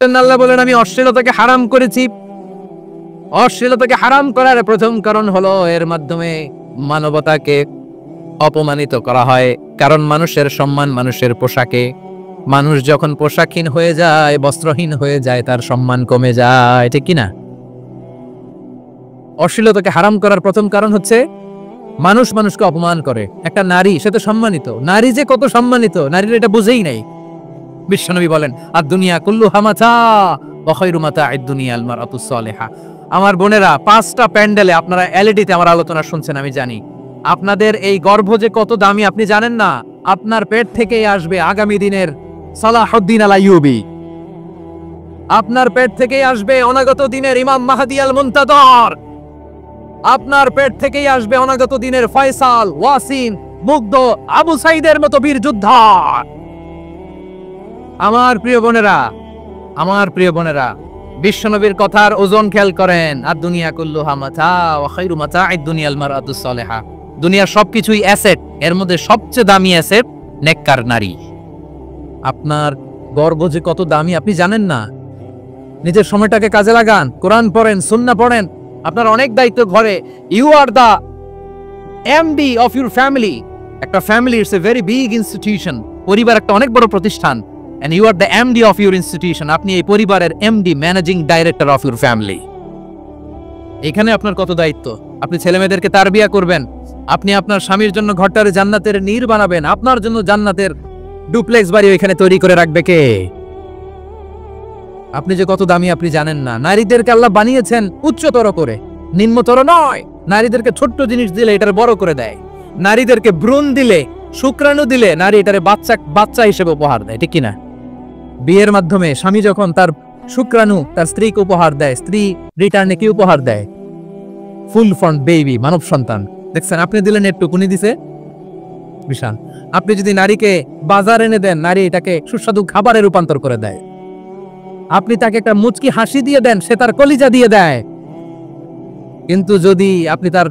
আল্লাহ বলেন আমি অশ্লীলতাকে হারাম করেছি। অশ্লীলতাকে হারাম করার প্রথম কারণ হলো এর মাধ্যমে মানবতাকে অপমানিত করা হয়। কারণ মানুষের সম্মান মানুষের পোশাকে। মানুষ যখন পোশাকহীন হয়ে যায়, বস্ত্রহীন হয়ে যায়, তার সম্মান কমে যায়, ঠিক কিনা? অশ্লীলতাকে হারাম করার প্রথম কারণ হচ্ছে মানুষ মানুষকে অপমান করে। একটা নারী, সে তো সম্মানিত, নারী যে কত সম্মানিত নারীর এটা বুঝেই নাই। বিশ্বনবী বলেন আর দুনিয়া কুল্লুহা মাতা ওয়া খায়রু মাতা'আদ দুনিয়া আল মারআতুস সালিহা। আমার বোনেরা, 5টা প্যান্ডেলে আপনারা এলইডিতে আমার আলোচনা শুনছেন, আমি জানি। আপনাদের এই গর্ভ যে কত দামি আপনি জানেন না। আপনার পেট থেকেই আসবে আগামী দিনের সালাহুদ্দিন আল আইয়ুবী। আপনার পেট থেকেই আসবে অনাগত দিনের ইমাম মাহদী আল মুনতাদর। আপনার পেট থেকেই আসবে অনাগত দিনের ফয়সাল, ওয়াসিম, মুগ্ধ, আবু সাইদের মতো বীর যোদ্ধা। আমার প্রিয় বোনেরা, আমার প্রিয় বোনেরা, বিশ্বনবীর কথার ওজন খেয়াল করেন। আর দুনিয়া কুল্লুহা মাতা ওয়া খায়রু মাতা'আদ দুনিয়া আল মারআতুস সালিহা। দুনিয়ার সবকিছুই অ্যাসেট, এর মধ্যে সবচেয়ে দামি অ্যাসেট নেককার নারী। আপনার গর্ভ যে কত দামি আপনি জানেন না। নিজের সময়টাকে কাজে লাগান, কোরআন পড়েন, সুন্নাহ পড়েন। আপনার অনেক দায়িত্ব ঘরে। You are the MD of your family. একটা family it's a very big institution. পরিবার একটা অনেক বড় প্রতিষ্ঠান। And you are the MD of your institution. আপনি এই পরিবারের MD, managing director of your family. এখানে আপনার কত দায়িত্ব। আপনি ছেলেমেয়েদেরকে তারবিয়া করবেন। আপনি আপনার স্বামীর জন্য ঘরটারে জান্নাতের নীর বানাবেন। আপনার জন্য জান্নাতের ডুপ্লেক্স বাড়ি এখানে তৈরি করে রাখবে কে? আপনি যে কত দামি আপনি জানেন না। নারীদেরকে আল্লাহ বানিয়েছেন উচ্চতর করে, নিম্নতর নয়। নারীদেরকে ছোট্ট জিনিস দিলে এটার বড় করে দেয়। নারীদেরকে ভ্রূণ দিলে, শুক্রাণু দিলে নারী এটারে বাচ্চা হিসেবে উপহার দেয়, ঠিক কিনা? বিয়ের মাধ্যমে স্বামী যখন তার শুক্রাণু তার স্ত্রীকে উপহার দেয়, স্ত্রী রিটার্নে কি উপহার দেয়? ফুল ফর্ম বেবি, মানব সন্তান। দেখছেন, আপনি দিলেন একটু, উনি দিছে বিশাল। আপনি যদি নারীকে বাজার এনে দেন, নারী এটাকে সুস্বাদু খাবারে রূপান্তর করে দেয়। আপনি তাকে একটা মুচকি হাসি দিয়ে দেন, সে তার কলিজা দিয়ে দেয়। কিন্তু যদি আপনি তার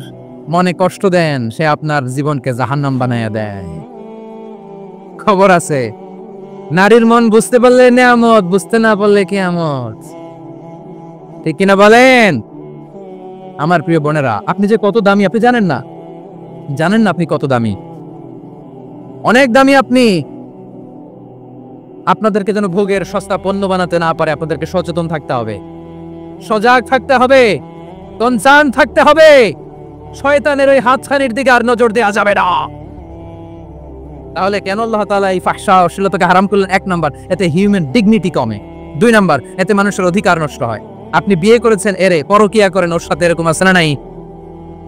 মনে কষ্ট দেন, সে আপনার জীবনকে জাহান্নাম বানায়া দেয়। খবর আছে, নারীর মন বুঝতে পারলে নিয়ামত, বুঝতে না পারলে কিয়ামত, ঠিক কিনা বলেন? আমার প্রিয় বোনেরা, আপনি যে কত দামি আপনি জানেন না। জানেন না আপনি কত দামি, অনেক দামি আপনি। আপনাদেরকে যেন ভোগের সস্তা পণ্য বানাতে না পারে, আপনাদেরকে সচেতন থাকতে হবে, সজাগ থাকতে হবে, কনসার্ন থাকতে হবে। শয়তানের ওই হাতছানির দিকে আর নজর দেওয়া যাবে না। তাহলে কেন আল্লাহ তাআলা এই ফাহশা অশ্লীলতাকে হারাম করলেন? 1 নাম্বার, এতে হিউম্যান ডিগনিটি কমে। 2 নাম্বার, এতে মানুষের অধিকার নষ্ট হয়। আপনি বিয়ে করেছেন, এরে পরকিয়া করেন, ওর সাথে এরকম আছে না নাই?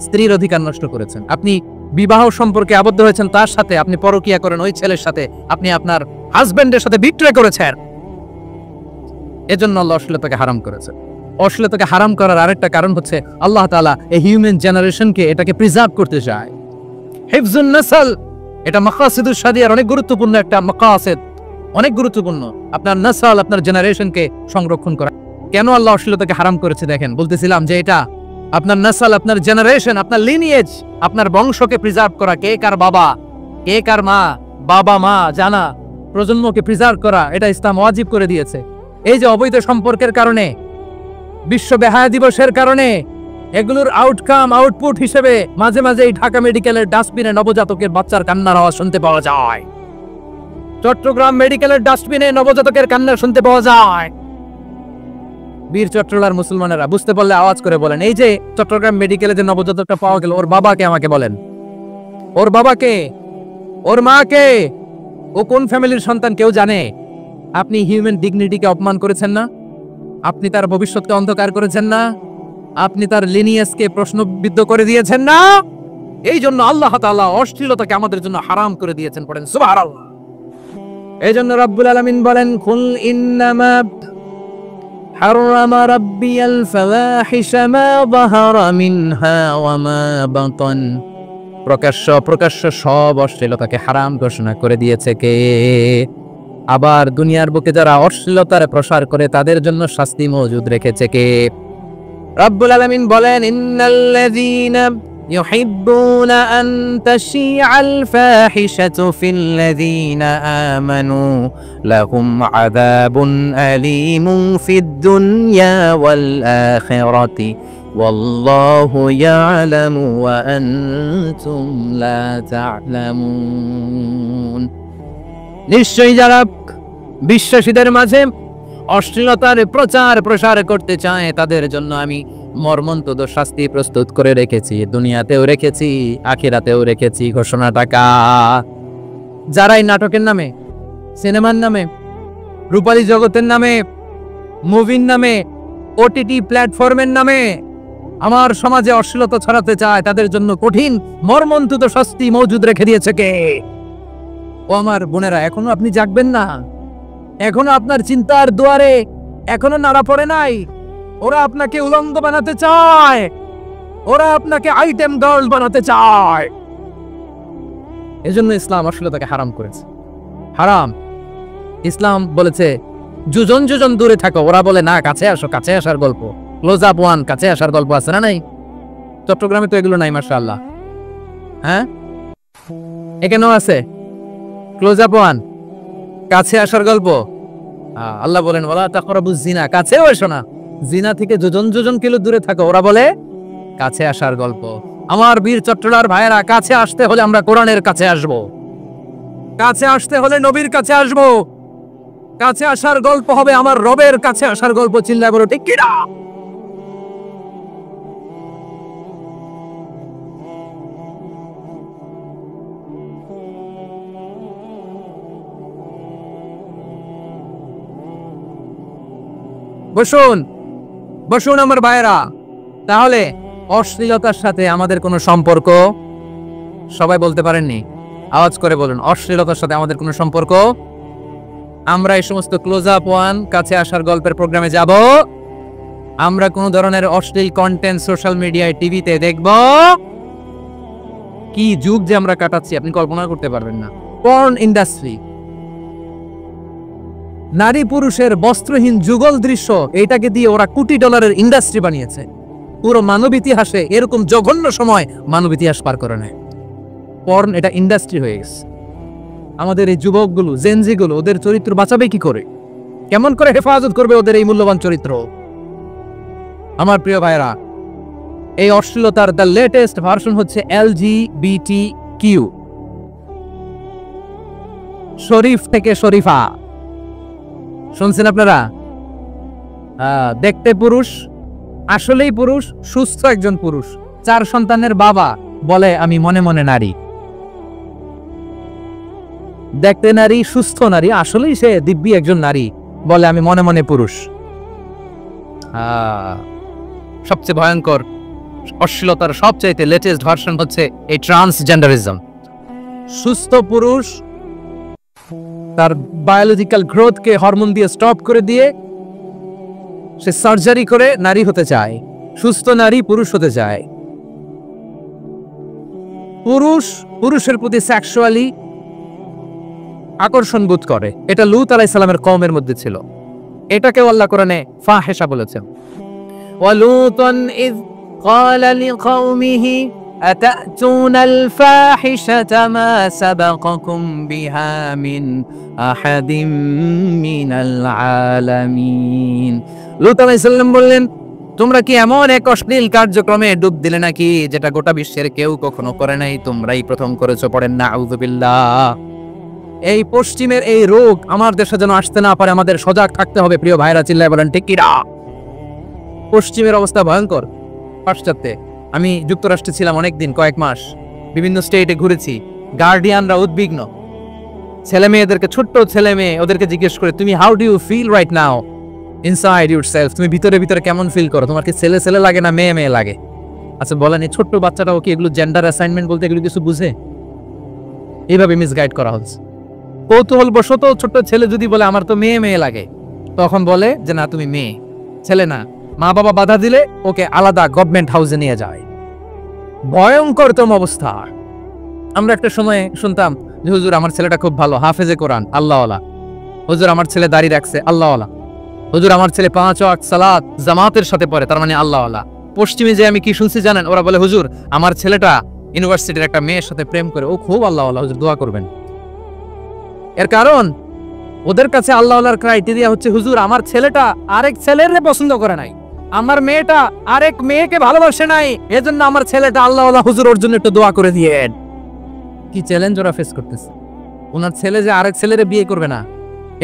স্ত্রীর অধিকার নষ্ট করেছেন। আপনি বিবাহ সম্পর্কে আবদ্ধ হয়েছেন তার সাথে, আপনি পরকিয়া করেন ওই ছেলের সাথে, আপনি আপনার হাজবেন্ডের সাথে বিট্রে করেছেন। এজন্য আল্লাহ অশ্লীলতাকে হারাম করেছেন। অশ্লীলতাকে হারাম করার আরেকটা কারণ হচ্ছে আল্লাহ তাআলা এই হিউম্যান জেনারেশনকে এটাকে প্রিজার্ভ করতে চায়। হিফজুন নাসল, এটা মাকাসিদুশ শারিয়ার অনেক গুরুত্বপূর্ণ একটা মাকাসিদ, অনেক গুরুত্বপূর্ণ। আপনার নাসল, আপনার জেনারেশনকে সংরক্ষণ করা। কেন আল্লাহ অশ্লীলতাকে হারাম করেছে দেখেন। বলতেছিলাম যে এটা আপনার নাসল, আপনার জেনারেশন, আপনার লিনিয়েজ, আপনার বংশকে প্রিজার্ভ করা। কে কার বাবা, কে কার মা, বাবা মা জানা, প্রজন্মকে প্রিজার্ভ করা, এটা ইসলাম ওয়াজিব করে দিয়েছে। এই যে অবৈধ সম্পর্কের কারণে, বিশ্ব বেহায়া দিবসের কারণে, এগুলোর আউটকাম, আউটপুট হিসেবে মাঝে মাঝে এই ঢাকা মেডিকেলের ডাস্টবিনে নবজাতকের বাচ্চার কান্নার আওয়াজ শুনতে পাওয়া যায়। চট্টগ্রাম মেডিকেলের ডাস্টবিনে নবজাতকের কান্না শুনতে পাওয়া যায়। বীর চট্টলার মুসলমানেরা বুঝতে পারলে আওয়াজ করে বলেন, এই যে চট্টগ্রাম মেডিকেলে যে নবজাতকটা পাওয়া গেল, ওর বাবাকে আমাকে বলেন। ওর বাবাকে, ওর মাকে, ও কোন ফ্যামিলির সন্তান কেউ জানে? আপনি হিউম্যান ডিগনিটিকে অপমান করেছেন না? আপনি তার ভবিষ্যৎকে অন্ধকার করেছেন না? আপনি তার লিনিয়েজকে প্রশ্নবিদ্ধ করে দিয়েছেন না? এই জন্য আল্লাহ তাআলা অশ্লীলতাকে আমাদের জন্য হারাম করে দিয়েছেন। পড়েন সুবহানাল্লাহ। এই জন্য রব্বুল আলামিন বলেন, কুল ইন্নামা হারামা রাব্বিয়াল ফাওয়াহিশা মা যাহারা মিনহা ওয়া মা বাতান। প্রকাশ্য সব অশ্লীলতাকে হারাম ঘোষণা করে দিয়েছে কে? আবার দুনিয়ার বুকে যারা অশ্লীলতার প্রসার করে তাদের জন্য শাস্তি মজুদ রেখেছে কে? রব্বুল আলামিন বলেন, ইন্নাল্লাযীনা يحبون أن تشيع الفاحشة في الذين آمنوا لهم عذاب أليم في الدنيا والآخرة والله يعلم وأنتم لا تعلمون নিশ্চয়ই যারা বিশ্বাসীদের মাঝে অশ্লীলতার প্রচার প্রসার করতে চায় তাদের জন্য আমি মর্মন্তুদ শাস্তি প্রস্তুত করে রেখেছি, দুনিয়াতেও রেখেছি, আখিরাতেও রেখেছি। ঘোষণাটা যারাই নাটকের নামে, সিনেমার নামে, রূপালী জগতের নামে, মুভির নামে, ওটিটি প্ল্যাটফর্মের নামে আমার সমাজে অশ্লীলতা ছড়াতে চায় তাদের জন্য কঠিন মর্মন্তুদ শাস্তি মজুদ রেখে দিয়েছে কে? ও আমার বোনেরা, এখনো আপনি জাগবেন না? এখনো আপনার চিন্তার দুয়ারে এখনো নাড়া পড়ে নাই? ওরা আপনাকে উলঙ্গ বানাতে চায়, ওরা আপনাকে আইটেম গার্ল বানাতে চায়। এজন্য ইসলাম অশ্লীলতাকে হারাম করেছে। হারাম। ইসলাম বলেছে যোজন যোজন দূরে থাকো, ওরা বলে না কাছে আসো, কাছে আসার গল্প, ক্লোজ আপ ওয়ান, কাছে আসার গল্প আছে না নাই? চট্টগ্রামে তো এগুলো নাই মাশাআল্লাহ। হ্যাঁ, এখানেও আছে ক্লোজ আপ ওয়ান, কাছে আসার গল্প। আল্লাহ বলেন ওয়ালা তাকরাবুজ জিনা, কাছেও এসো না, জিনা থেকে যোজন যোজন কিলো দূরে থাকো, ওরা বলে কাছে আসার গল্প। আমার বীর চট্টলার ভাইয়েরা, কাছে আসতে হলে আমরা কোরআনের কাছে আসব, কাছে আসতে হলে নবীর কাছে আসব, কাছে আসার গল্প হবে আমার রবের কাছে আসার গল্প। চিল্লায় বলো ঠিক কিনা? বসুন বসুন আমার ভাইয়েরা। তাহলে অশ্লীলতার সাথে আমাদের কোনো সম্পর্ক? সবাই বলতে পারেননি? আওয়াজ করে বলুন, অশ্লীলতার সাথে আমাদের কোনো সম্পর্ক? আমরা এই সমস্ত ক্লোজ আপ ওয়ান, কাছে আসার গল্পের প্রোগ্রামে যাব? আমরা কোন ধরনের অশ্লীল কন্টেন্ট সোশ্যাল মিডিয়ায়, টিভিতে দেখব? কি যুগ যে আমরা কাটাচ্ছি আপনি কল্পনা করতে পারবেন না। পর্ন ইন্ডাস্ট্রি, নারী পুরুষের বস্ত্রহীন যুগল দৃশ্য, এটাকে দিয়ে ওরা কোটি ডলারের ইন্ডাস্ট্রি বানিয়েছে। পুরো মানব ইতিহাসে এরকম জঘন্য সময় মানব ইতিহাস পার করে নেয়। পর্ন এটা ইন্ডাস্ট্রি হয়ে গেছে। আমাদের এই যুবকগুলো, জেনজিগুলো, ওদের চরিত্র বাঁচাবে কি করে? কেমন করে হেফাজত করবে ওদের এই মূল্যবান চরিত্র? আমার প্রিয় ভাইরা, এই অশ্লীলতার দ্য লেটেস্ট ভার্সন হচ্ছে LGBTQ, শরীফ থেকে শরীফা। শুনছেন আপনারা? দেখতে পুরুষ, আসলেই পুরুষ, সুস্থ একজন পুরুষ, 4 সন্তানের বাবা, বলে আমি মনে মনে নারী। দেখতে নারী, সুস্থ নারী, আসলেই সে দিব্যি একজন নারী, বলে আমি মনে মনে পুরুষ। সবচেয়ে ভয়ঙ্কর অশ্লীলতার সবচাইতে লেটেস্ট ভার্সন হচ্ছে এই ট্রান্সজেন্ডারিজম। সুস্থ পুরুষ তার বায়োলজিক্যাল গ্রোথকে হরমোন দিয়ে স্টপ করে দিয়ে সে সার্জারি করে নারী হতে চায়, সুস্থ নারী পুরুষ হতে চায়। পুরুষ পুরুষের প্রতি সেক্সুয়ালি আকর্ষণ বোধ করে। এটা লূত আলাইহিস সালামের কওমের মধ্যে ছিল। এটাকে আল্লাহ কোরআনে ফাহিশা বলেছেন। ওয়ালুতান ইয ক্বালা লিকাওমিহি আতাতুনাল ফাহিশাতা মা সাবাকাকুম বিহা মিন আহাদিম মিনাল আলামিন। লূত আলাইহিস সালাম বললেন, তোমরা কি এমন এক অশ্লীল কার্যক্রমে ডুব দিলে নাকি যেটা গোটা বিশ্বের কেউ কখনো করে নাই, তোমরাই প্রথম করেছো। পড়েন না আউযুবিল্লাহ। এই পশ্চিমের এই রোগ আমার দেশে যেন আসতে না পারে, আমাদের সজাগ থাকতে হবে। প্রিয় ভাইরা, চিল্লায় বলেন ঠিক কিনা? পশ্চিমের অবস্থা ভয়ঙ্কর। পাশ্চাত্যে, আমি যুক্তরাষ্ট্রে ছিলাম অনেকদিন, কয়েক মাস, বিভিন্ন স্টেটে ঘুরেছি। গার্ডিয়ানরা উদ্বিগ্ন, ছেলে মেয়েদেরকে, ছোট্ট ছেলে মেয়ে, ওদেরকে জিজ্ঞেস করে তুমি how do you feel right now inside yourself, তুমি ভিতরে ভিতরে কেমন ফিল করো, তোমার কি ছেলে ছেলে লাগে না মেয়ে মেয়ে লাগে? আচ্ছা বলেন, এই ছোট্ট বাচ্চাটাও কি এগুলো জেন্ডার অ্যাসাইনমেন্ট বলতে এগুলো কিছু বুঝে? এইভাবে মিসগাইড করা হচ্ছে। কৌতূহল বশত ছোট্ট ছেলে যদি বলে আমার তো মেয়ে মেয়ে লাগে, তখন বলে যে না তুমি মেয়ে, ছেলে না। মা বাবা বাধা দিলে ওকে আলাদা গভর্নমেন্ট হাউসে নিয়ে যায়। ভয়ঙ্করতম অবস্থা। আমরা একটা সময় শুনতাম যে হুজুর আমার ছেলেটা খুব ভালো, হাফেজে কোরআন, আল্লাহওয়ালা। হুজুর আমার ছেলে দাড়ি রাখছে, আল্লাহওয়ালা। হুজুর আমার ছেলে 5 ওয়াক্ত সালাত জামাতের সাথে পড়ে, তার মানে আল্লাহওয়ালা। পশ্চিমে যে আমি কি শুনছি জানেন, ওরা বলে হুজুর আমার ছেলেটা ইউনিভার্সিটির একটা মেয়ের সাথে প্রেম করে, ও খুব আল্লাহ আল্লাহ, হুজুর দোয়া করবেন। এর কারণ ওদের কাছে আল্লাহ আল্লাহর ক্রাইটেরিয়া হচ্ছে হুজুর আমার ছেলেটা আরেক ছেলের পছন্দ করে নাই, আমার মেয়েটা আরেক মেয়েকে ভালোবাসে নাই, এজন্য আমার ছেলেটা আল্লাহ আল্লাহ, হুজুর ওর জন্য একটু দোয়া করে দিয়েন। কি চ্যালেঞ্জ ওরা ফেস করতেছে। ওনার ছেলে যে আরেক ছেলেরে বিয়ে করবে না,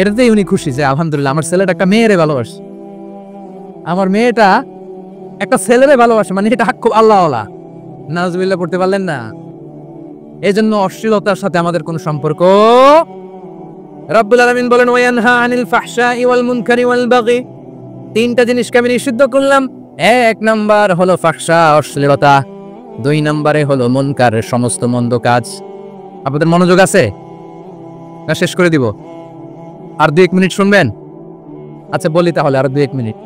এটাতেই উনি খুশি যে আলহামদুলিল্লাহ আমার ছেলেটা একটা মেয়েরে ভালোবাসে, আমার মেয়েটা একটা ছেলেরে ভালোবাসে, মানে এটা খুব আল্লাহ আল্লাহ। নাউজুবিল্লাহ পড়তে পারলেন না? এই জন্য অশ্লীলতার সাথে আমাদের কোনো সম্পর্ক। রব্বুল আলামিন বলেন ওয়ায়ানহা আনিল ফাহশাই ওয়াল মুনকারি ওয়াল বাগি, তিনটা জিনিসকে আমি নিষিদ্ধ করলাম। এক নাম্বার হলো ফাহশা, অশ্লীলতা। দুই নম্বরে হলো মুনকার, সমস্ত মন্দ কাজ। আপনাদের মনোযোগ আছে না? শেষ করে দিব? আর 2-1 মিনিট শুনবেন? আচ্ছা বলি তাহলে, আর 2-1 মিনিট।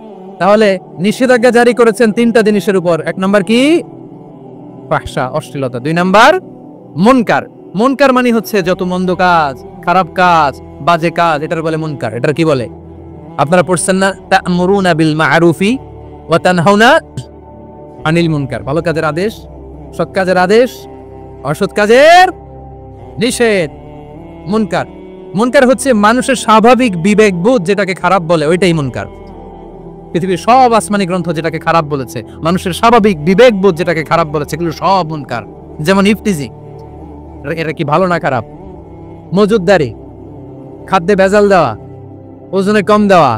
তাহলে নিষেধাজ্ঞা জারি করেছেন তিনটা জিনিসের উপর। এক নাম্বার কি? ফাহশা, অশ্লীলতা। 2 নাম্বার মুনকার। মুনকার মানে হচ্ছে যত মন্দ কাজ, খারাপ কাজ, বাজে কাজ, এটার বলে মুনকার। এটার কি বলে? আপনারা পড়ছেন না তা'মুরুনা বিল মা'রুফি ওয়া তানহাউনা আনিল মুনকার। ভালো কাজের আদেশ, সৎ কাজের আদেশ, অসৎ কাজের নিষেধ। মুনকার, মুনকার হচ্ছে মানুষের স্বাভাবিক বিবেকবোধ যেটাকে খারাপ বলে, ওইটাই মুনকার। পৃথিবীর সব আসমানি গ্রন্থ যেটাকে খারাপ বলেছে, মানুষের স্বাভাবিক বিবেকবোধ যেটাকে খারাপ বলেছে, এগুলো সব মুনকার। যেমন ইফতিজিং, এটা কি ভালো না খারাপ? মজুদদারি, খাদ্যে ভেজাল দেওয়া, ওজনে কম দেওয়া,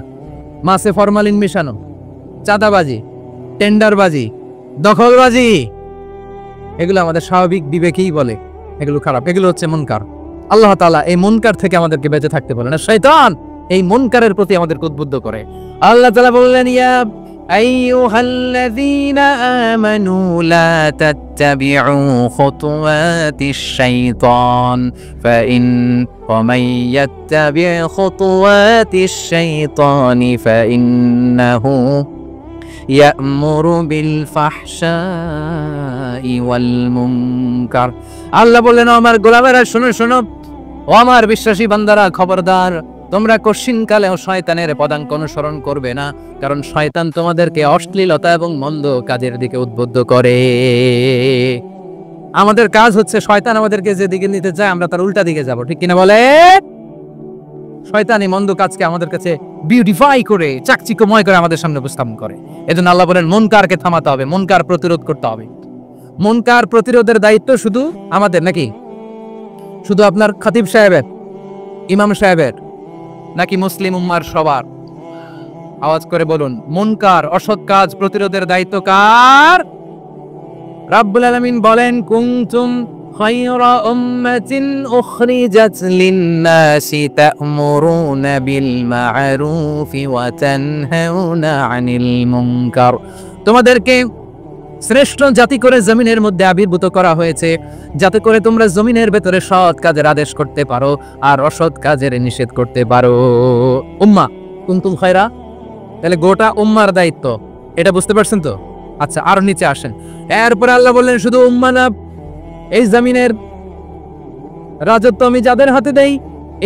মাছে ফরমালিন মিশানো, চাঁদাবাজি, টেন্ডারবাজি, দখলবাজি, এগুলো আমাদের স্বাভাবিক বিবেকেই বলে এগুলো খারাপ, এগুলো হচ্ছে মুনকার। আল্লাহ তাআলা এই মুনকার থেকে আমাদেরকে বেঁচে থাকতে বলেন। আর শয়তান এই মুনকারের প্রতি আমাদেরকে উদ্বুদ্ধ করে। আল্লাহ তাআলা বললেন ইয়া আইয়ুহাল্লাযীনা আমানু লা তাত্তাবিউ খুতুওয়াতিশ শাইতান ফাইন ওয়ামান ইয়াত্তাবি' খুতুওয়াতিশ শাইতানি ফাইন্নাহু ইয়া'মুরু বিল ফাহশাই ওয়াল মুনকার। আল্লাহ বললেন আমার গোলামেরা শোনো শোনো, ও আমার বিশ্বাসী বান্দারা খবরদার, তোমরা কশিনকালেও শয়তানের পদাঙ্ক অনুসরণ করবে না, কারণ শয়তান তোমাদেরকে অশ্লীলতা এবং মন্দ কাজের দিকে উদ্বুদ্ধ করে। আমাদের কাজ হচ্ছে শয়তান আমাদেরকে যে দিকে নিতে চায় আমরা তার উল্টা দিকে যাব, ঠিক কিনা বলে? শয়তান এই মন্দ কাজকে আমাদের কাছে বিউটিফাই করে, চাকচিক্যময় করে আমাদের সামনে উপস্থাপন করে। এজন্য আল্লাহ বলেন মুনকারকে থামাতে হবে, মুনকার প্রতিরোধ করতে হবে। মুনকার প্রতিরোধের দায়িত্ব শুধু আমাদের নাকি? শুধু আপনার খতিব সাহেবের, ইমাম সাহেবের, নাকি মুসলিম উম্মার সবার? আওয়াজ করে বলুন, মুনকার অসৎ কাজ প্রতিরোধের দায়িত্ব কার? রাব্বুল আলামিন বলেন কুনতুম খায়রা উম্মাতিন উখরিজাত লিন-নাসি তা'মুরুনা বিল মা'রুফি ওয়া তানহাউনা আনিল মুনকার। তোমাদেরকে শ্রেষ্ঠ জাতি করে জমিনের মধ্যে আবির্ভূত করা হয়েছে, যাতে করে তোমরা জমিনের ভেতরে সৎ কাজের আদেশ করতে পারো আর অসৎ কাজের নিষেধ করতে পারো। উম্মাহ কুনতুম খায়রা, তাহলে গোটা উম্মার দায়িত্ব, এটা বুঝতে পারছেন তো? আচ্ছা আর নিচে আসেন। এরপর আল্লাহ বললেন শুধু উম্মাহ না, এই জমিনের রাজত্ব আমি যাদের হাতে দেই,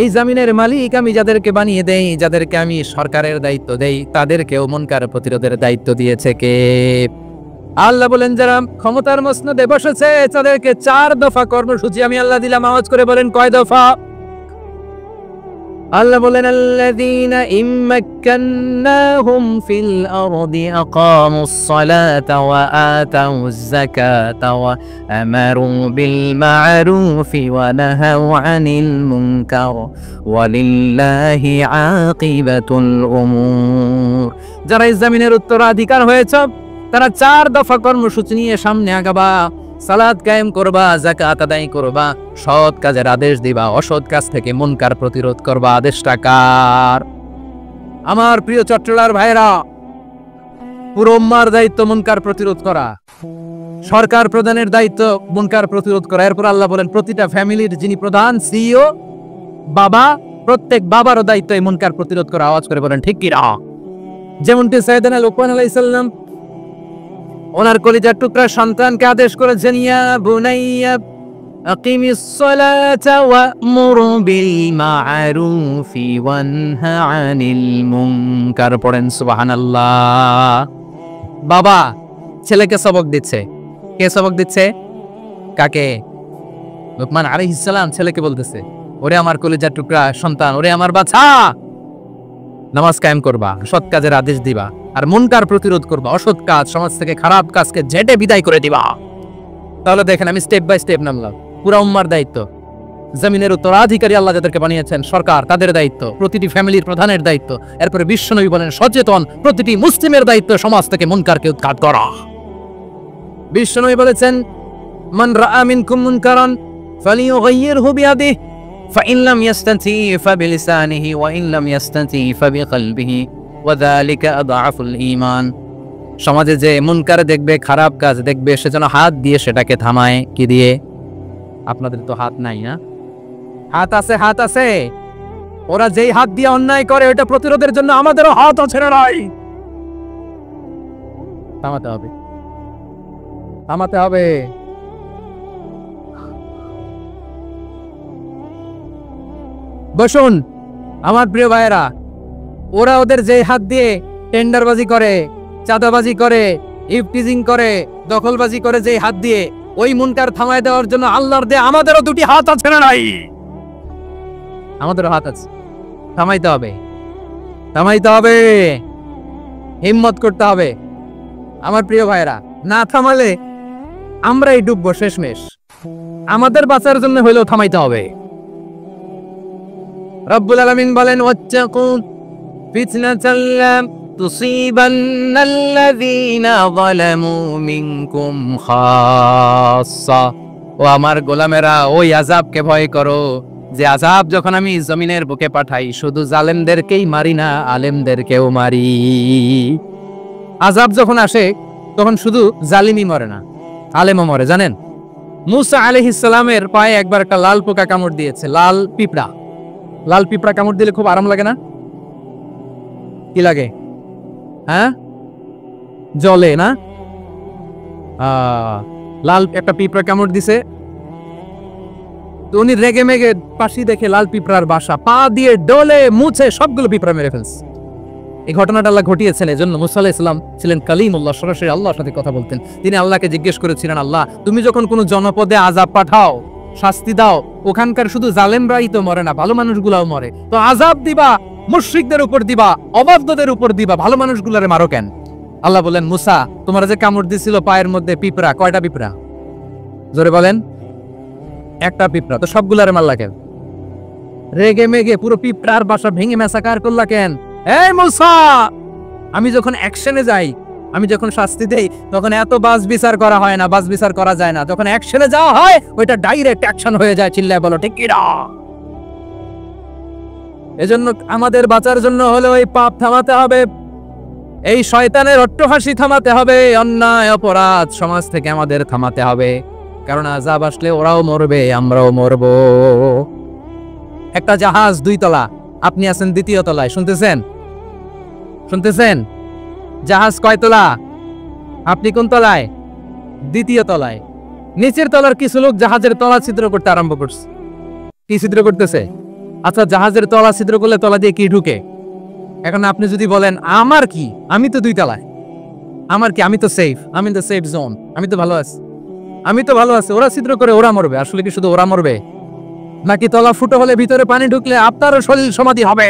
এই জমিনের মালিক আমি যাদেরকে বানিয়ে দেই, যাদেরকে আমি সরকারের দায়িত্ব দেই, তাদেরকেও মুনকার প্রতিরোধের দায়িত্ব দিয়েছে কে? আল্লাহ বলেন যারা ক্ষমতার মসনদে বসেছে তাদেরকে 4 দফা কর্মসূচি আমি আল্লাহ দিলাম। আওয়াজ করে বলেন কয় দফা? আল্লাহ বলেন আল্লাযীনা ইম্মাক্কান্নাহুম ফিল আরদি আকামুস সালাতা ওয়া আতাউয যাকাতা ওয়া আমারু বিল মা'রুফি ওয়া নাহাউ আনিল মুনকার ওয়ালিল্লাহি আকিবাতুল উমুর। যারা এই জমিনের উত্তরাধিকার হয়েছে তারা 4 দফা কর্মসূচি নিয়ে সামনে আগাবা। সালাত কায়েম করবা, যাকাত আদায় করবা, সৎ কাজের আদেশ দিবা, অসৎ কাজ থেকে মুনকার প্রতিরোধ করবা। আদেশটা কার? আমার প্রিয় চট্টলার ভাইরা, পুরো উম্মার দায়িত্ব মুনকার প্রতিরোধ করা, সরকার প্রধানের দায়িত্ব মুনকার প্রতিরোধ করা। এরপর আল্লাহ বলেন প্রতিটা ফ্যামিলির যিনি প্রধান সিইও বাবা, প্রত্যেক বাবারও দায়িত্ব এই মুনকার প্রতিরোধ করা। আওয়াজ করে বলেন ঠিক কি না? যেমনটি সাইয়েদনা লুকমান আলাইহিস সালাম ওনার কলিজার টুকরা সন্তানকে আদেশ করেছেন ইয়া বুনাইয়া আকিমিস সালাতা ওয়া'মুর বিল মা'রুফি ওয়ানহা আনিল মুনকার। পড়েন সুবহানাল্লাহ। বাবা ছেলেকে সবক দিচ্ছে। কে সবক দিচ্ছে? কাকে? লোকমান আলাইহিস সালাম ছেলেকে বলতেছে, ওরে আমার কলিজার টুকরা সন্তান, ওরে আমার বাছা, নামাজ কায়েম করবা, সৎ কাজের আদেশ দিবা, আর মুনকার প্রতিরোধ করবা, অসৎ কাজ, সমাজ থেকে খারাপ কাজকে ঝেঁটে বিদায় করে দিবা। তাহলে দেখেন আমি স্টেপ বাই স্টেপ নামলাম। পুরা উম্মার দায়িত্ব, জমিনের উত্তরাধিকারী আল্লাহ যাদেরকে বানিয়েছেন সরকার, তাদের দায়িত্ব, প্রতিটি ফ্যামিলির প্রধানের দায়িত্ব। এরপরে বিশ্বনবী বলেন সচেতন প্রতিটি মুসলিমের দায়িত্ব সমাজ থেকে মুনকারকে উৎখাত করা। বিশ্বনবী বলেছেন, মান রাআ মিনকুম মুনকারান ফালিয়ুগাইয়িরহু বিয়াদিহি ফাইন লাম ইয়াস্তাতি ফাবিলিসানিহি ওয়া ইন লাম ইয়াস্তাতি ফাবিকলবিহি ওয়া যালিকা আযআফুল ঈমান। সমাজে যে মুনকার দেখবে, খারাপ কাজ দেখবে, সে যেন হাত দিয়ে সেটাকে থামায়। কি দিয়ে? আপনাদের তো হাত নাই না? হাত আছে, হাত আছে। ওরা যেই হাত দিয়ে অন্যায় করে ওটা প্রতিরোধের জন্য আমাদেরও হাত আছে না নাই? থামাতে হবে, থামাতে হবে। বসুন আমার প্রিয় ভাইয়েরা, ওরা ওদের যে হাত দিয়ে টেন্ডারবাজি করে, চাঁদাবাজি করে, ইফটিজিং করে, দখলবাজি করে, যে হাত দিয়ে, ওই মুনকার থামায় দেওয়ার জন্য আল্লাহর দেয়া আমাদেরও দুটি হাত আছে না নাই? আমাদেরও হাত আছে। থামাইতে হবে, থামাইতে হবে, হিম্মত করতে হবে। আমার প্রিয় ভাইরা, না থামালে আমরাই ডুববো শেষমেশ। আমাদের বাঁচার জন্য হইলেও থামাইতে হবে। রব্বুল আলামিন বলেন, ওয়াত্তাকু ফিতনাতাল লা তুসিবান্নাল্লাযীনা যালামু মিনকুম খাসসা। ও আমার গোলামেরা, ওই আযাবকে ভয় করো যে আযাব যখন আমি জমিনের বুকে পাঠাই শুধু জালেমদেরকেই মারি না, আলেমদেরকেও মারি। আযাব যখন আসে তখন শুধু জালিমই মরে না, আলেমও মরে। জানেন, মুসা আলাইহিস সালামের পায়ে একবার একটা লাল পোকা কামড় দিয়েছে, লাল পিঁপড়া। লাল পিঁপড়া কামড় দিলে খুব আরাম লাগে না? কি লাগে? হ্যাঁ, জলে না? লাল একটা পিঁপড়া কামড় দিছে, তো উনি রেগে মেগে পাশি দেখে লাল পিঁপড়ার বাসা, পা দিয়ে ডলে মুছে সবগুলো পিঁপড়া মেরে ফেলছে। এই ঘটনাটা আল্লাহ ঘটিয়েছেন, এজন্য মুসা আলাইহিস সালাম ছিলেন কালিমুল্লাহ, সরাসরি আল্লাহর সাথে কথা বলতেন। তিনি আল্লাহকে জিজ্ঞেস করেছিলেন, আল্লাহ তুমি যখন কোনো জনপদে আযাব পাঠাও, শাস্তি দাও, ওখানকার শুধু জালেমরাই তো মরে না, ভালো মানুষগুলাও মরে, তো আযাব দিবা মুশরিকদের উপর দিবা, অবাধ্যদের উপর দিবা, ভালো মানুষগুলারে মারো কেন? আল্লাহ বলেন, মুসা তোমার যে কামড় দিছিল পায়ের মধ্যে পিঁপড়া, কয়টা পিঁপড়া? জোরে বলেন। একটা পিঁপড়া, তো সবগুলারে মারলা কেন? রেগে মেগে পুরো পিঁপড়ার বাসা ভেঙে ম্যাসাকার করলা কেন? এই মুসা, আমি যখন অ্যাকশনে যাই, আমি যখন শাস্তি দেই, তখন এত বাস বিচার করা হয় না, বাস বিচার করা যায় না। যখন অ্যাকশনে যাওয়া হয় ওইটা ডাইরেক্ট অ্যাকশন হয়ে যায়। চিল্লায় বলো ঠিক কি না? এজন্য আমাদের বাঁচার জন্য হলে ওই পাপ থামাতে হবে, এই শয়তানের অট্টহাসি থামাতে হবে, অন্যায় অপরাধ সমাজ থেকে আমাদের থামাতে হবে। কারণ আযাব আসলে ওরাও মরবে, আমরাও মরব। একটা জাহাজ 2 তলা, আপনি আছেন 2য় তলায়, শুনতেছেন? শুনতেছেন? জাহাজ কয় তলা? আপনি কোন তলায়? 2য় তলায়। নিচের তলার কিছু লোক জাহাজের তলা ছিদ্র করতে আরম্ভ করছে। কি ছিদ্র করতেছে? আচ্ছা, জাহাজের তলা ছিদ্র করলে তলা দিয়ে কি ঢুকে? এখন আপনি যদি বলেন আমার কি, আমি তো 2 তলায়, আমার কি, আমি তো সেফ, আমি তো সেফ জোন, আমি তো ভালো আছি, আমি তো ভালো আছি, ওরা ছিদ্র করে ওরা মরবে। আসলে কি শুধু ওরা মরবে, নাকি তলা ফুটো হলে ভিতরে পানি ঢুকলে আপনারও শরীর সমাধি হবে?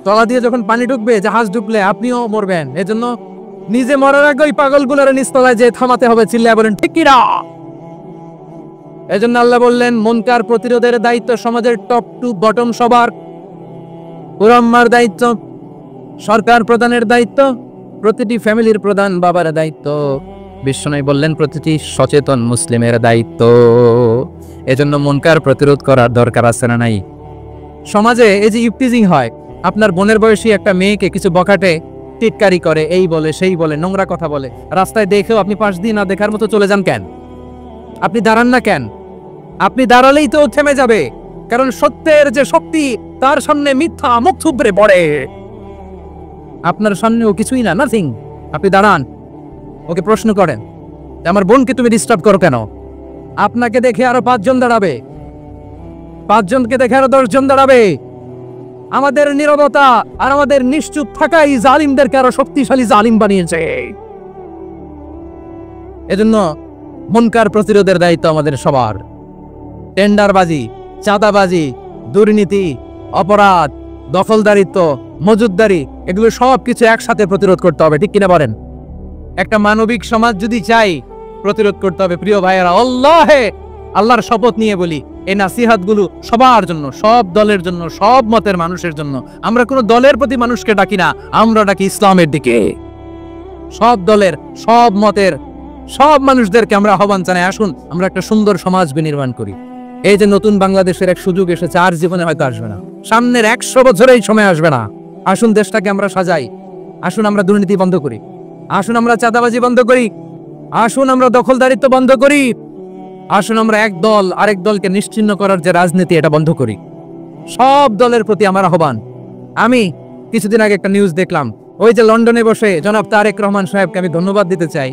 তলা দিয়ে যখন পানি ঢুকবে, জাহাজ ঢুকলে আপনিও মরবেন। এজন্য নিজে মরার আগে ওই পাগলগুলোর নিচতলায় যে থামাতে হবে। চিল্লায় বলেন ঠিক কি না? এজন্য আল্লাহ বললেন, মুনকার প্রতিরোধের দায়িত্ব সমাজের টপ টু বটম সবার। পুরম্মার দায়িত্ব, সরকার প্রধানের দায়িত্ব, প্রতিটি ফ্যামিলির প্রধান বাবার দায়িত্ব। বিশ্বনবী বললেন প্রতিটি সচেতন মুসলিমের দায়িত্ব। এজন্য মুনকার প্রতিরোধ করার দরকার আছে না নাই? সমাজে এই যে ইফটিজিং হয়, আপনার বোনের বয়সী একটা মেয়েকে কিছু বখাটে টিটকারি করে, এই বলে সেই বলে, নোংরা কথা বলে, রাস্তায় দেখেও আপনি পাশ দিয়ে না দেখার মতো চলে যান কেন? আপনি দাঁড়ান না কেন? আপনি দাঁড়ালেই তো থেমে যাবে, কারণ সত্যের যে শক্তি তার সামনে মিথ্যা মুখ থুবড়ে পড়ে। আপনার সামনেও কিছুই না, নাথিং। আপনি দাঁড়ান, ওকে প্রশ্ন করেন, আমার বোনকে তুমি ডিস্টার্ব করো কেন? আপনাকে দেখে আরো 5 জন দাঁড়াবে, 5 জনকে দেখে আরো 10 জন দাঁড়াবে। আমাদের নীরবতা আর আমাদের নিশ্চুপ থাকাই জালিমদেরকে আরো শক্তিশালী জালিম বানিয়েছে। এজন্য মুনকার প্রতিরোধের দায়িত্ব আমাদের সবার। টেন্ডারবাজি, চাঁদাবাজি, দুর্নীতি, অপরাধ, দখলদারিত্ব, মজুদদারি, এগুলো সব কিছু একসাথে প্রতিরোধ করতে হবে, ঠিক কিনা বলেন? একটা মানবিক সমাজ যদি চাই, প্রতিরোধ করতে হবে। প্রিয় ভাইয়েরা, আল্লাহর শপথ নিয়ে বলি, এই নাসিহাতগুলো সবার জন্য, সব দলের জন্য, সব মতের মানুষের জন্য। আমরা কোনো দলের প্রতি মানুষকে ডাকি না, আমরা ডাকি ইসলামের দিকে। সব দলের, সব মতের, সব মানুষদেরকে আমরা আহ্বান জানাই, আসুন আমরা একটা সুন্দর সমাজ বিনির্মাণ করি। এই যে নতুন বাংলাদেশের এক সুযোগ এসেছে, আর জীবনে হয়তো আসবে না, সামনের 100 বছরে এই সময় আসবে না। আসুন দেশটাকে আমরা সাজাই, আসুন আমরা দুর্নীতি বন্ধ করি, আসুন আমরা চাঁদাবাজি বন্ধ করি, আসুন আমরা দখলদারিত্ব বন্ধ করি, আসুন আমরা এক দল আরেক দলকে নিশ্চিহ্ন করার যে রাজনীতি, এটা বন্ধ করি। সব দলের প্রতি আমার আহ্বান। আমি কিছুদিন আগে একটা নিউজ দেখলাম, ওই যে লন্ডনে বসে জনাব তারেক রহমান সাহেবকে আমি ধন্যবাদ দিতে চাই।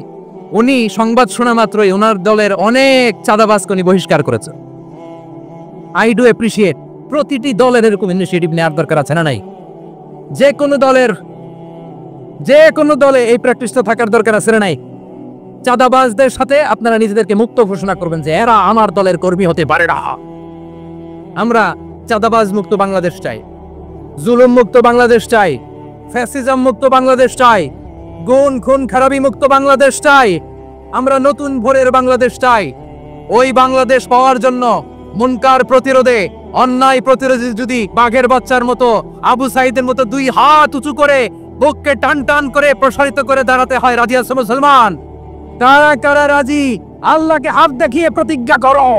উনি সংবাদ শোনা মাত্রই ওনার দলের অনেক চাঁদাবাজকে উনি বহিষ্কার করেছে। I do appreciate. প্রতিটি দলের এরকম ইনিশিয়েটিভ নেওয়ার দরকার আছে না নাই? যে কোনো দলে এই প্র্যাকটিসটা থাকার দরকার আছে না নাই? চাঁদাবাজদের সাথে আপনারা নিজেদেরকে মুক্ত ঘোষণা করবেন যে এরা আমার দলের কর্মী হতে পারে না। আমরা চাঁদাবাজ মুক্ত বাংলাদেশ চাই, জুলুম মুক্ত বাংলাদেশ চাই, ফ্যাসিজম মুক্ত বাংলাদেশ চাই, গুণ খুন খারাপি মুক্ত বাংলাদেশ চাই। আমরা নতুন ভোরের বাংলাদেশ চাই। ওই বাংলাদেশ পাওয়ার জন্য মুনকার প্রতিরোধে, অন্যায় প্রতিরোধে যদি বাঘের বাচ্চার মতো, আবু সাইদের মতো 2 হাত উঁচু করে, বুককে টান টান করে প্রসারিত করে দাঁড়াতে হয়, রাজি আছো মুসলমান? কারা কারা রাজি? আল্লাহকে হাত দেখিয়ে প্রতিজ্ঞা করো।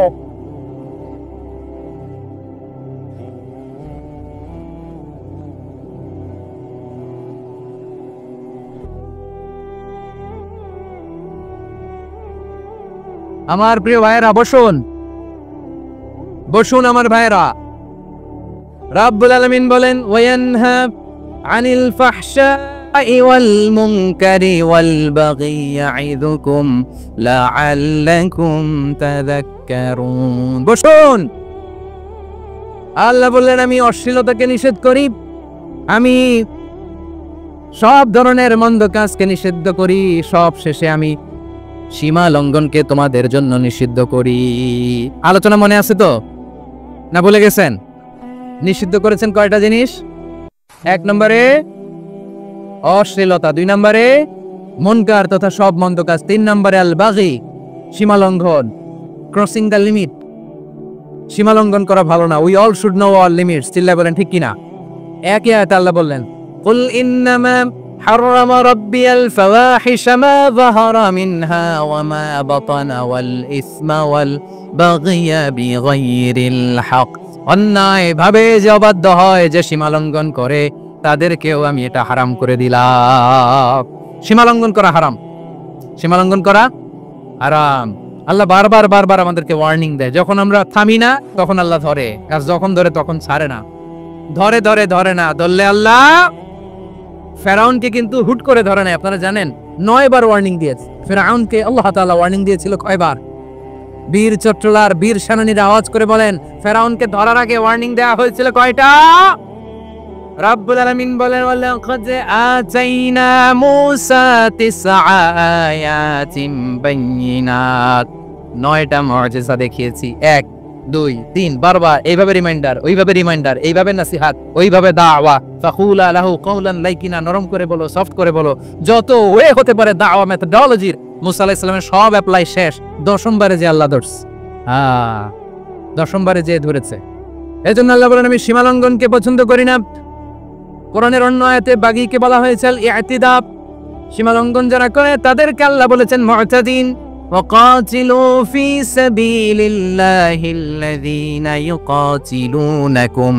আমার প্রিয় ভাইয়েরা, বসুন বসুন আমার ভাইয়েরা। রাব্বুল আলামিন বলেন, ওয়ায়ানহা আনিল ফাহশাই ওয়াল মুনকারি ওয়াল বাগি ইয়াইদুকুম লাআল্লাকুম তাযাক্কারুন। বসুন। আল্লাহ বললেন, আমি অশ্লীলতাকে নিষেধ করি, আমি সব ধরনের মন্দ কাজকে নিষিদ্ধ করি, সব শেষে আমি সীমা লঙ্ঘনকে তোমাদের জন্য নিষিদ্ধ করি। আলোচনা মনে আছে তো, না ভুলে গেছেন? নিষিদ্ধ করেছেন কয়টা জিনিস? 1 নম্বরে অশ্লীলতা, 2 নম্বরে মুনকার তথা সব মন্দ কাজ, 3 নম্বরে আল বাগি, সীমা লঙ্ঘন, ক্রসিং দ্য লিমিট। সীমা লঙ্ঘন করা ভালো না। We all should know our limits. চিল্লায় বলেন ঠিক কিনা? একই আয়াতে আল্লাহ বললেন, কুল ইন্নামা حرم ربي الفواحش ما ظهر منها وما بطن والإثم والبغي بغير الحق। অন্যায় ভাবে যে অবাধ্য হয়, যে সীমালঙ্ঘন করে, তাদেরকেও আমি এটা হারাম করে দিলাম। সীমালঙ্ঘন করা হারাম, সীমালঙ্ঘন করা হারাম। আল্লাহ বারবার আমাদেরকে ওয়ার্নিং দেয়। যখন আমরা থামি না তখন আল্লাহ ধরে, আর যখন ধরে তখন ছাড়ে না। ধরে না, ধরলে আল্লাহ ফেরাউনকে কিন্তু হুট করে ধরে নাই। আপনারা জানেন 9 বার ওয়ার্নিং দিয়েছে ফেরাউনকে। আল্লাহ তাআলা ওয়ার্নিং দিয়েছিল কয়বার? বীর চট্টলার বীর সেনানীরা আওয়াজ করে বলেন, ফেরাউনকে ধরার আগে ওয়ার্নিং দেওয়া হয়েছিল কয়টা? রাব্বুল আলামিন বলেন, ওয়ালাকাদ আতাইনা মূসা 9 আয়াতিন বাইয়িনাত। 9টা মুজিজা দেখিয়েছি। 1 2 3 বারবার এইভাবে রিমাইন্ডার, ওইভাবে রিমাইন্ডার, এইভাবে নাসিহাত, ওইভাবে দাওয়া। ফাকুলা লাহু কওলান লাইকিনা, নরম করে বলো, সফট করে বলো, যত ওয়ে হতে পারে দাওয়া মেথডোলজির। মুসা আলাইহিস সালামের সব অ্যাপ্লাই শেষ। 10ম বারে যে আল্লাহ ধরছে, 10ম বারে যে ধরেছে। এজন্য আল্লাহ বলেন, আমি সীমালঙ্ঘনকে পছন্দ করি না। কোরআনের অন্য আয়াতে বাগীকে বলা হয়েছে ইতিদা। সীমালঙ্ঘন যারা করে তাদেরকে আল্লাহ বলেছেন মুতাদিন। وقاتلوا في سبيل الله الذين يقاتلونكم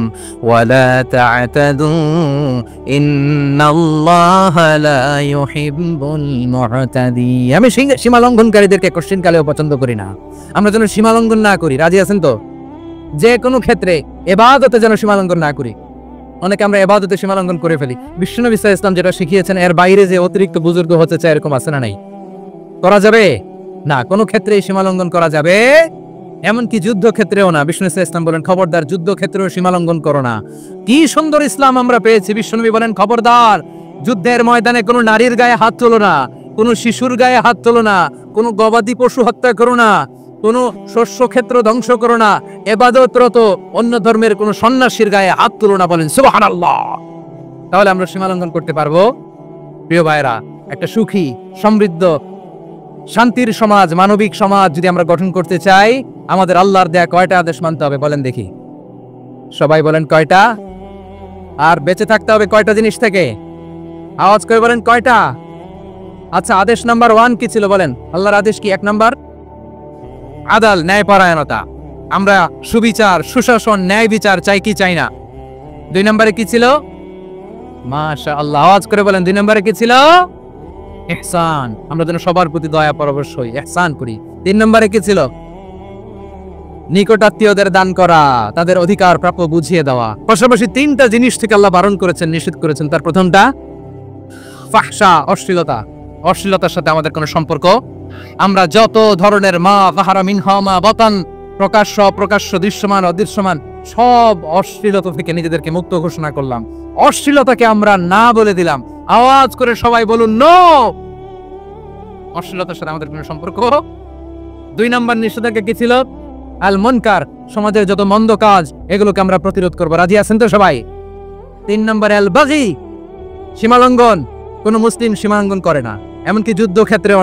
ولا تعتدوا إن الله لا يحب المعتدين। আমি সীমা লঙ্ঘনকারীদেরকে কোশ্চেন কালেও পছন্দ করি না। আমরা যেন সীমা লঙ্ঘন না করি। রাজি আছেন তো? যে কোনো ক্ষেত্রে ইবাদতে যেন সীমা লঙ্ঘন না করি। অনেকে আমরা ইবাদতে সীমা লঙ্ঘন করে ফেলি। বিশ্বনবী সাল্লাল্লাহু আলাইহি ওয়াসাল্লাম যেটা শিখিয়েছেন, এর বাইরে যে অতিরিক্ত বুজুর্গ হতে চায়, এরকম আছে না নাই? করা যাবে না, কোনো ক্ষেত্রে সীমা লঙ্ঘন করা যাবে এমনকি যুদ্ধক্ষেত্রেও না। বিষ্ণু ইসলাম বলেন খবরদার যুদ্ধক্ষেত্রেও সীমা লঙ্ঘন করো না। কি সুন্দর ইসলাম আমরা পেয়েছি। বিশ্বনবী বলেন খবরদার যুদ্ধের ময়দানে কোনো নারীর গায়ে হাত তোলো না, কোনো শিশুর গায়ে হাত তোলো না, কোনো গবাদি পশু হত্যা করো না, কোনো শস্য ক্ষেত্র ধ্বংস করো না, ইবাদতরত অন্য ধর্মের কোনো সন্ন্যাসীর গায়ে হাত তোলো না। বলেন সুবহানাল্লাহ। তাহলে আমরা সীমা লঙ্ঘন করতে পারবো? প্রিয় ভাইরা, একটা সুখী, সমৃদ্ধ, শান্তির সমাজ, মানবিক সমাজ যদি আমরা গঠন করতে চাই, আমাদের আল্লাহর দেয়া কয়টা আদেশ মানতে হবে বলেন দেখি? সবাই বলেন কয়টা? আর বেঁচে থাকতে হবে কয়টা জিনিস থেকে? আওয়াজ করে বলেন কয়টা? আচ্ছা, আদেশ নাম্বার 1 কি ছিল বলেন? আল্লাহর আদেশ কি? 1 নাম্বার আদাল, ন্যায়পরায়ণতা। আমরা সুবিচার, সুশাসন, ন্যায় বিচার চাই কি চাই না? 2 নম্বরে কি ছিল? মাশাআল্লাহ, আওয়াজ করে বলেন 2 নম্বরে কি ছিল? ইহসান। আমরা যেন সবার প্রতি দয়া পরবশ হই, ইহসান করি। 3 নম্বরে কি ছিল? নিকটাত্মীয়দের দান করা, তাদের অধিকার প্রাপ্য বুঝিয়ে দেওয়া। পাশাপাশি 3টা জিনিস থেকে আল্লাহ বারণ করেছেন, নিষেধ করেছেন। তার প্রথমটা ফাহশা, অশ্লীলতা। অশ্লীলতার সাথে আমাদের কোনো সম্পর্ক। আমরা যত ধরনের মা যাহারা মিনহা মা বাতান, প্রকাশ্য অপ্রকাশ্য, দৃশ্যমান অদৃশ্যমান, সব অশ্লীলতা থেকে নিজেদেরকে মুক্ত ঘোষণা করলাম। অশ্লীলতাকে আমরা না বলে দিলাম। আওয়াজ করে সবাই বলুন নো। অশ্লীলতার সাথে আমাদের কোনো সম্পর্ক। 2 নম্বর নিষেধাজ্ঞা কি ছিল? আল মুনকার, সমাজের যত মন্দ কাজ এগুলোকে আমরা প্রতিরোধ করব। রাজি আছেন তো সবাই? 3 নম্বর আল বাগি, সীমালঙ্ঘন। কোন মুসলিম সীমালঙ্ঘন করে না, এমনকি যুদ্ধক্ষেত্রে